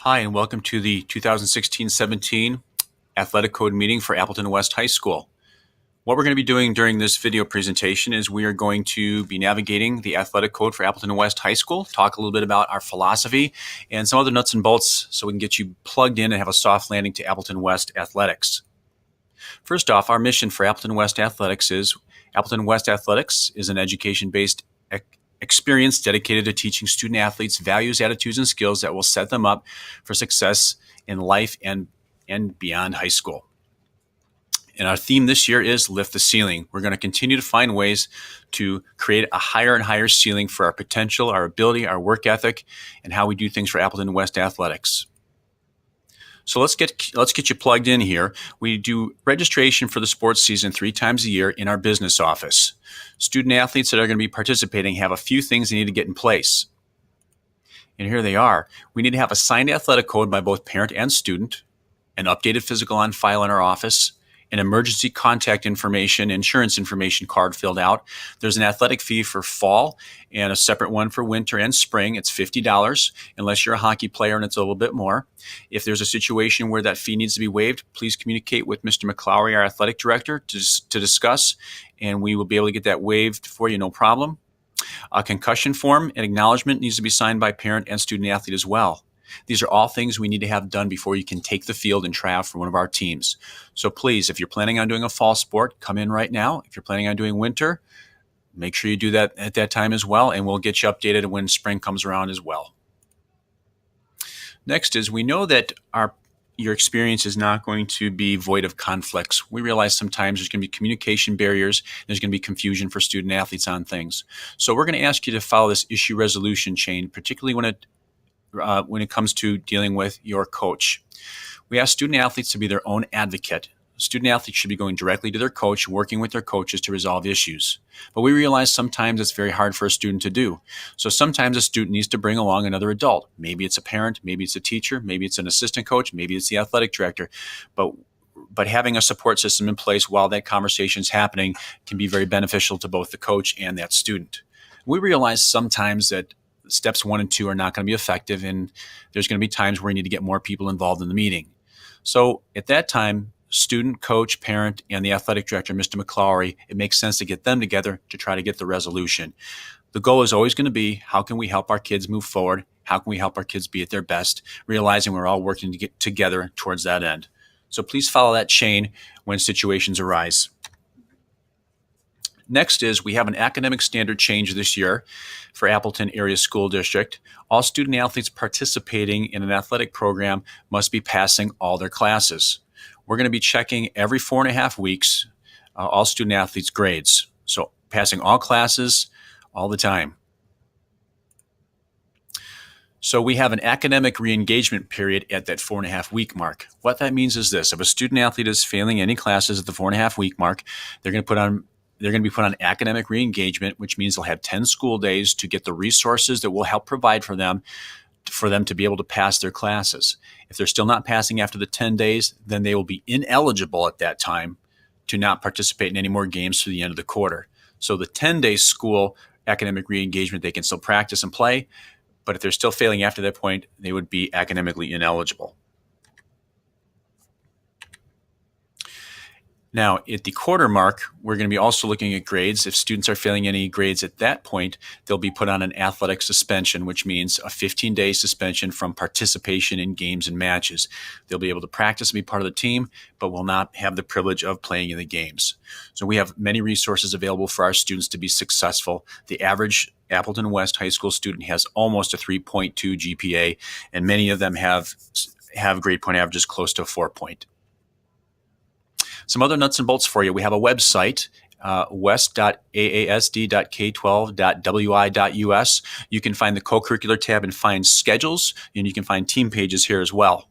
Hi, and welcome to the 2016-17 Athletic Code meeting for Appleton West High School. What we're going to be doing during this video presentation is we are going to be navigating the Athletic Code for Appleton West High School, talk a little bit about our philosophy, and some other nuts and bolts so we can get you plugged in and have a soft landing to Appleton West Athletics. First off, our mission for Appleton West Athletics is Appleton West Athletics is an education-based experience dedicated to teaching student athletes values, attitudes, and skills that will set them up for success in life and beyond high school. And our theme this year is Lift the Ceiling. We're going to continue to find ways to create a higher and higher ceiling for our potential, our ability, our work ethic, and how we do things for Appleton West Athletics. So let's get you plugged in here. We do registration for the sports season 3 times a year in our business office. Student athletes that are going to be participating have a few things they need to get in place. And here they are. We need to have a signed athletic code by both parent and student, an updated physical on file in our office, an emergency contact information, insurance information card filled out. There's an athletic fee for fall and a separate one for winter and spring. It's $50 unless you're a hockey player and it's a little bit more. If there's a situation where that fee needs to be waived, please communicate with Mr. McClowry, our athletic director, to discuss, and we will be able to get that waived for you, no problem. A concussion form and acknowledgement needs to be signed by parent and student athlete as well. These are all things we need to have done before you can take the field and try out for one of our teams. So please, if you're planning on doing a fall sport, come in right now. If you're planning on doing winter, make sure you do that at that time as well, and we'll get you updated when spring comes around as well. Next is we know that your experience is not going to be void of conflicts. We realize sometimes there's going to be communication barriers. There's going to be confusion for student athletes on things. So we're going to ask you to follow this issue resolution chain, particularly when it comes to dealing with your coach. We ask student athletes to be their own advocate. Student athletes should be going directly to their coach, working with their coaches to resolve issues. But we realize sometimes it's very hard for a student to do. So sometimes a student needs to bring along another adult. Maybe it's a parent, maybe it's a teacher, maybe it's an assistant coach, maybe it's the athletic director. But having a support system in place while that conversation is happening can be very beneficial to both the coach and that student. We realize sometimes that steps 1 and 2 are not going to be effective, and there's going to be times where you need to get more people involved in the meeting. So at that time, student, coach, parent, and the athletic director, Mr. McClowry, it makes sense to get them together to try to get the resolution. The goal is always going to be, how can we help our kids move forward? How can we help our kids be at their best? Realizing we're all working to get together towards that end. So please follow that chain when situations arise. Next is we have an academic standard change this year for Appleton Area School District. All student athletes participating in an athletic program must be passing all their classes. We're going to be checking every 4.5 weeks all student athletes' grades. So passing all classes all the time. So we have an academic re-engagement period at that 4.5 week mark. What that means is this: if a student athlete is failing any classes at the 4.5 week mark, they're going to be put on academic re-engagement, which means they'll have 10 school days to get the resources that will help provide for them to be able to pass their classes. If they're still not passing after the 10 days, then they will be ineligible at that time to not participate in any more games through the end of the quarter. So the 10-day school academic re-engagement, they can still practice and play, but if they're still failing after that point, they would be academically ineligible. Now, at the quarter mark, we're going to be also looking at grades. If students are failing any grades at that point, they'll be put on an athletic suspension, which means a 15-day suspension from participation in games and matches. They'll be able to practice and be part of the team, but will not have the privilege of playing in the games. So we have many resources available for our students to be successful. The average Appleton West High School student has almost a 3.2 GPA, and many of them have grade point averages close to a 4 point. Some other nuts and bolts for you. We have a website, west.aasd.k12.wi.us. You can find the co-curricular tab and find schedules, and you can find team pages here as well.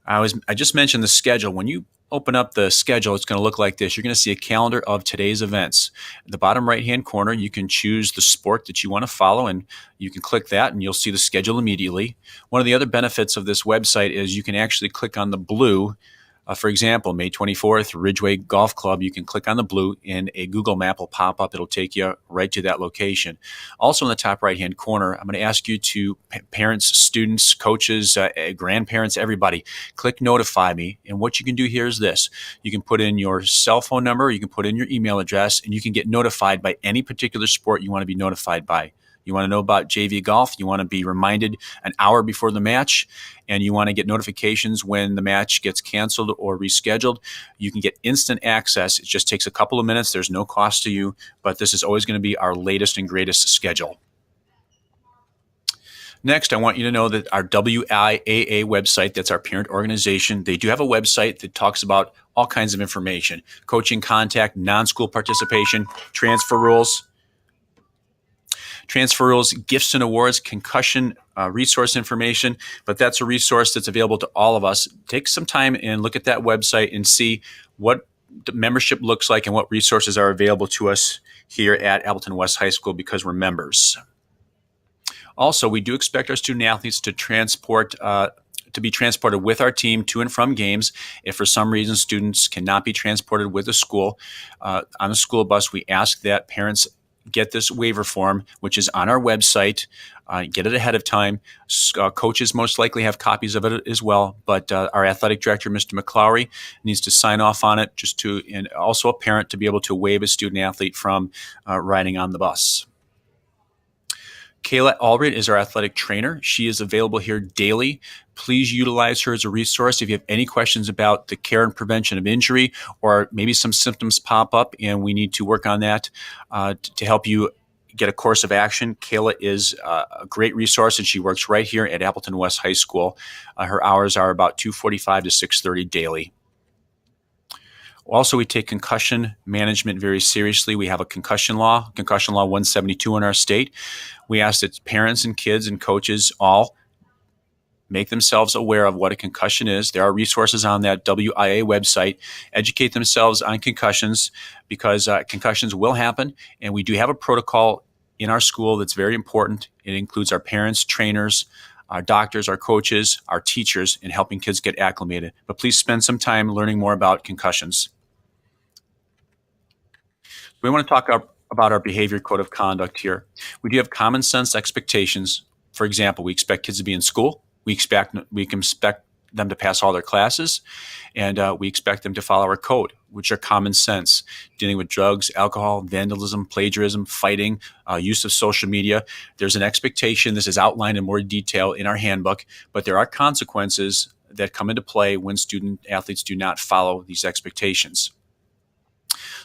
I just mentioned the schedule. When you open up the schedule, it's going to look like this. You're going to see a calendar of today's events. At the bottom right-hand corner, you can choose the sport that you want to follow, and you can click that, and you'll see the schedule immediately. One of the other benefits of this website is you can actually click on the blue For example, May 24th, Ridgeway Golf Club, you can click on the blue and a Google map will pop up. It'll take you right to that location. Also in the top right-hand corner, I'm going to ask you to, parents, students, coaches, grandparents, everybody, click notify me. And what you can do here is this. You can put in your cell phone number, you can put in your email address, and you can get notified by any particular sport you want to be notified by. You want to know about JV golf, you want to be reminded an hour before the match, and you want to get notifications when the match gets canceled or rescheduled, you can get instant access. It just takes a couple of minutes. There's no cost to you, but this is always going to be our latest and greatest schedule. Next, I want you to know that our WIAA website, that's our parent organization, they do have a website that talks about all kinds of information: coaching contact, non-school participation, transfer rules, gifts and awards, concussion resource information. But that's a resource that's available to all of us. Take some time and look at that website and see what the membership looks like and what resources are available to us here at Appleton West High School because we're members. Also, we do expect our student athletes to be transported with our team to and from games. If for some reason students cannot be transported with the school, on a school bus, we ask that parents get this waiver form, which is on our website. Get it ahead of time. Coaches most likely have copies of it as well, but our athletic director, Mr. McClowry, needs to sign off on it and also a parent to be able to waive a student athlete from riding on the bus. Kayla Albrecht is our athletic trainer. She is available here daily. Please utilize her as a resource if you have any questions about the care and prevention of injury, or maybe some symptoms pop up and we need to work on that to help you get a course of action. Kayla is a great resource, and she works right here at Appleton West High School. Her hours are about 2:45 to 6:30 daily. Also, we take concussion management very seriously. We have a concussion law 172 in our state. We ask that parents and kids and coaches all make themselves aware of what a concussion is. There are resources on that WIA website. Educate themselves on concussions because concussions will happen, and we do have a protocol in our school that's very important. It includes our parents, trainers, our doctors, our coaches, our teachers in helping kids get acclimated. But please spend some time learning more about concussions. We want to talk about our behavior code of conduct here. We do have common sense expectations. For example, we expect kids to be in school. We expect them to pass all their classes, and we expect them to follow our code, which are common sense, dealing with drugs, alcohol, vandalism, plagiarism, fighting, use of social media. There's an expectation. This is outlined in more detail in our handbook, but there are consequences that come into play when student athletes do not follow these expectations.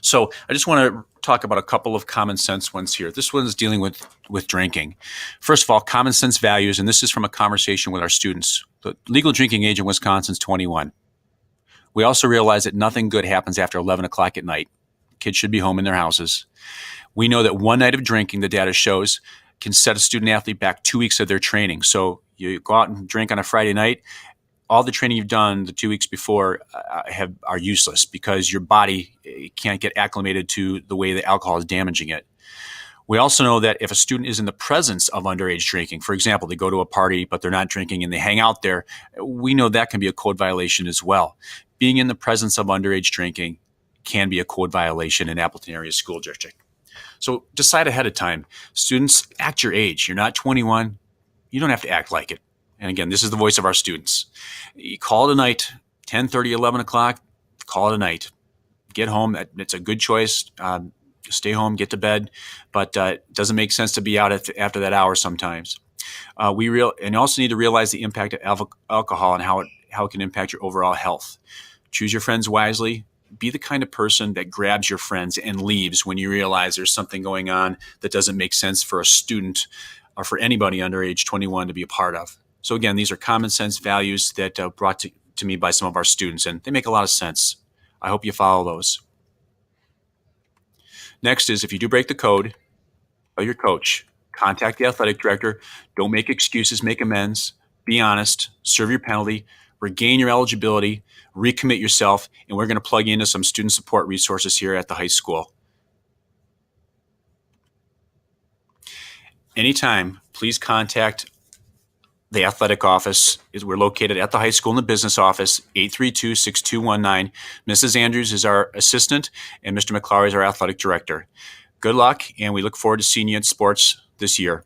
So I just want to talk about a couple of common sense ones here. This one is dealing with drinking. First of all, common sense values, and this is from a conversation with our students. The legal drinking age in Wisconsin is 21. We also realize that nothing good happens after 11 o'clock at night. Kids should be home in their houses. We know that one night of drinking, the data shows, can set a student athlete back 2 weeks of their training. So you go out and drink on a Friday night, all the training you've done the 2 weeks before are useless because your body can't get acclimated to the way the alcohol is damaging it. We also know that if a student is in the presence of underage drinking, for example, they go to a party but they're not drinking and they hang out there, we know that can be a code violation as well. Being in the presence of underage drinking can be a code violation in Appleton Area School District. So decide ahead of time. Students, act your age. You're not 21. You don't have to act like it. And again, this is the voice of our students. You call it a night, 10:30, 11 o'clock, call it a night. Get home. It's a good choice. Stay home, get to bed. But it doesn't make sense to be out after that hour sometimes. And you also need to realize the impact of alcohol and how it can impact your overall health. Choose your friends wisely. Be the kind of person that grabs your friends and leaves when you realize there's something going on that doesn't make sense for a student or for anybody under age 21 to be a part of. So again, these are common sense values that brought to me by some of our students, and they make a lot of sense. I hope you follow those. Next is, if you do break the code, tell your coach. Contact the athletic director. Don't make excuses, make amends. Be honest. Serve your penalty. Regain your eligibility. Recommit yourself, and we're going to plug into some student support resources here at the high school. Anytime, please contact the athletic office. We're located at the high school in the business office, 832-6219. Mrs. Andrews is our assistant, and Mr. McClary is our athletic director. Good luck, and we look forward to seeing you at sports this year.